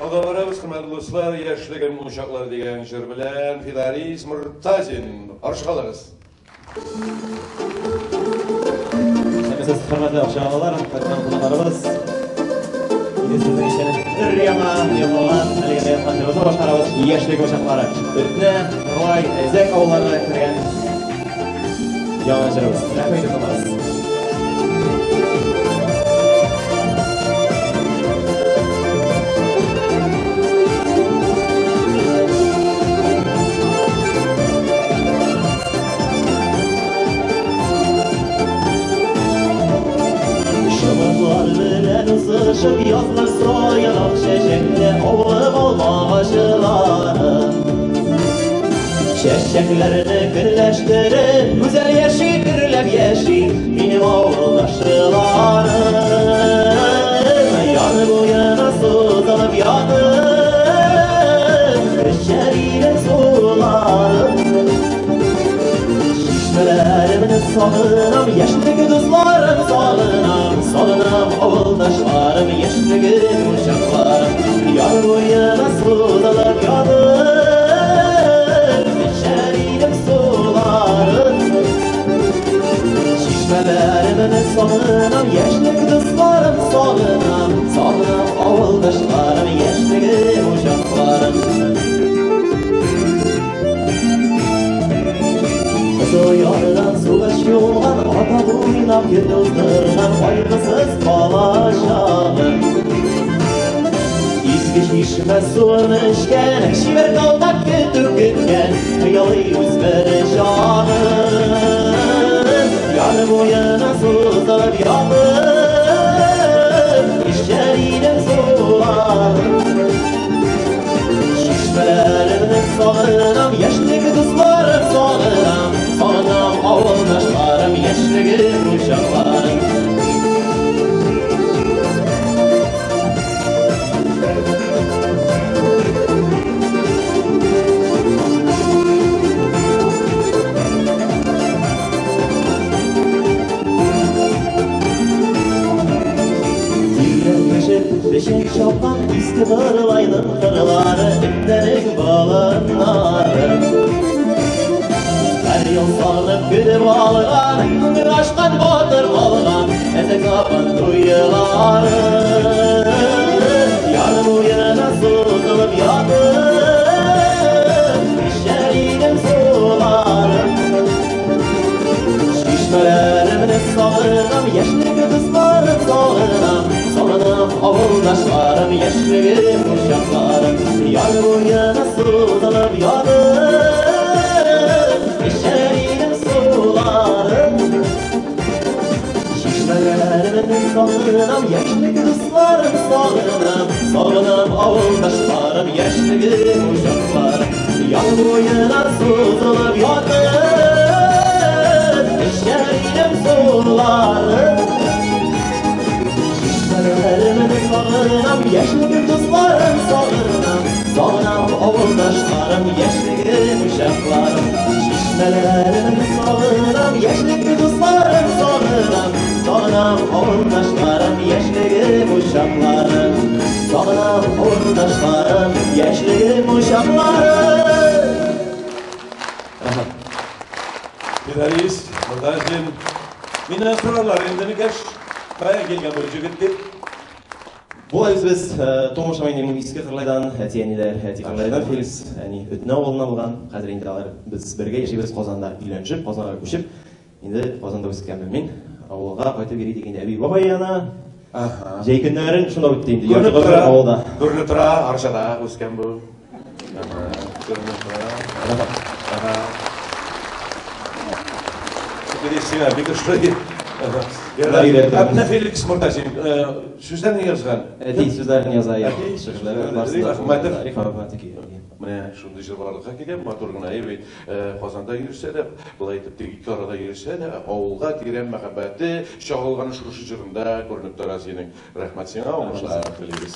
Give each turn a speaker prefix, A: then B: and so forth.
A: Ağalarımız, kıymetli dostlar, yaşlı uşaklar degan jır bilen Fidaris Murtazin arşalarız.
B: Siz hürmetli akşamlar, kaçan kulaklarımız. Yine sizin için Riyama, Yaman, Ali'ye yapacağımızı başarımız yaşlı uşakları. Ötüne, Roy, Zek avlarına kirgen yavaşlarımız. Rahmet ediniz.
C: Sışıp yazlar soyalan çeşekle ovum olmağaçılarım Çeşeklerini birleştirip güzel yeşil birlep yeşil benim oğuldaşılarım Yanı bu yana sudalıp yanıp şeriyle sularım Şişmelerimini salınam yaşlı kızlarım salınam Salınam oğuldaşlarım, yaşlı uşaklarım Yar boyuna sudalıp yanıp şerilim sularım Şişmelerimin salınam, yaşlı kızlarım salınam Salınam oğuldaşlarım, yaşlı uşaklarım Kızı yardan sulaş yolgan, ata boynap yıldırgan Aygısız kalaşağım İzgiş işime suun içken Şiver daldak götür gitken Hıyalı yüz vereceğim Yar boyuna sudalıp yanıp İşçeriyle sularım Şişmelerimden salınam yaşlı kızlarım salınam Salınam oğuldaşlarım yaşlı uşaklarım Beşik şapkan üstü kırılaydın kırıları İplerin bağlanları Her yıl sarılıp gülüp ağlıgan Bir aşkan batır balgan Eze kapan duyuları Yar boyuna suzulup yanıp İşeriyle sularım Şişmelerimle salınam yaşlı kızlarım salınam Salınam oğuldaşlarım, yaşlı uşaklarım Yar boyuna sudalıp yanıp İşeriyle sularım Şişmelerimle salınam, yaşlı kızlarım salınam Salınam oğuldaşlarım, yaşlı uşaklarım Yar boyuna sudalıp yanıp İşeriyle sularım Şişmelerimle salınam, yaşlı kızlarım salınam Salınam oğuldaşlarım, yaşlı uşaklarım Şişmelerimle salınam, yaşlı kızlarım salınam Salınam oğuldaşlarım, yaşlı uşaklarım Salınam oğuldaşlarım, yaşlı uşaklarım
A: Fidaris Murtazin minnettarlar endini geç Kaya gelgen bir jigittir.
B: Bu biz Tomoşamayın iski kırlaydan, tiyeniler, tikirlaydan Felix ötüne oğluna olgan Қазір енді алар biz бірге yaşayız Qozanda үйленшіп, Qozanға көшіп Енді Qozanda өскен білмен ауылға қайтып берейді дегенде әбей бабай ана жай күндерін шында өтті енді
A: Көрініп тұра, аршада өскен бұл Көрініп тұра Сена bir kışlayı Abne Felix Murtazin Sözlerini yazgan
B: Әдей сөздерін yazayı
A: Mine şunda jırbarlığa kelgen, maturguna evet Qozanda yürüse de, bulay tepti iki arada yürüse de, avulga giren mehabbeti, şağılganı şu jırında görünüp dara senin rahmet sana olmuşlar, Felix.